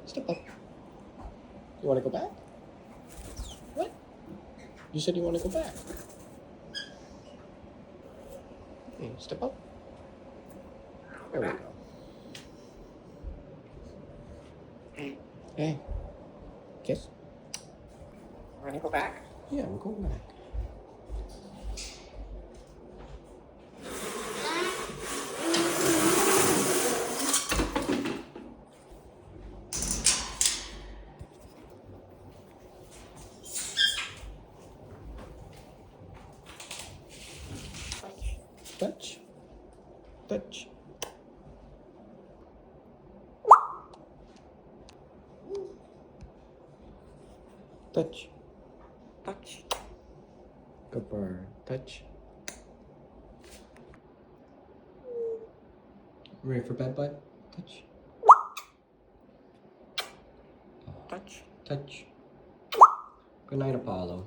Step up. You want to go back? What? You said you want to go back. Okay, step up. There we go. Hey. Kiss. Want to go back? Yeah, I'm going back. Touch. Touch. Touch. Touch. Good bird. Touch. Ready for bed, bud? Touch. Touch. Touch. Good night, Apollo.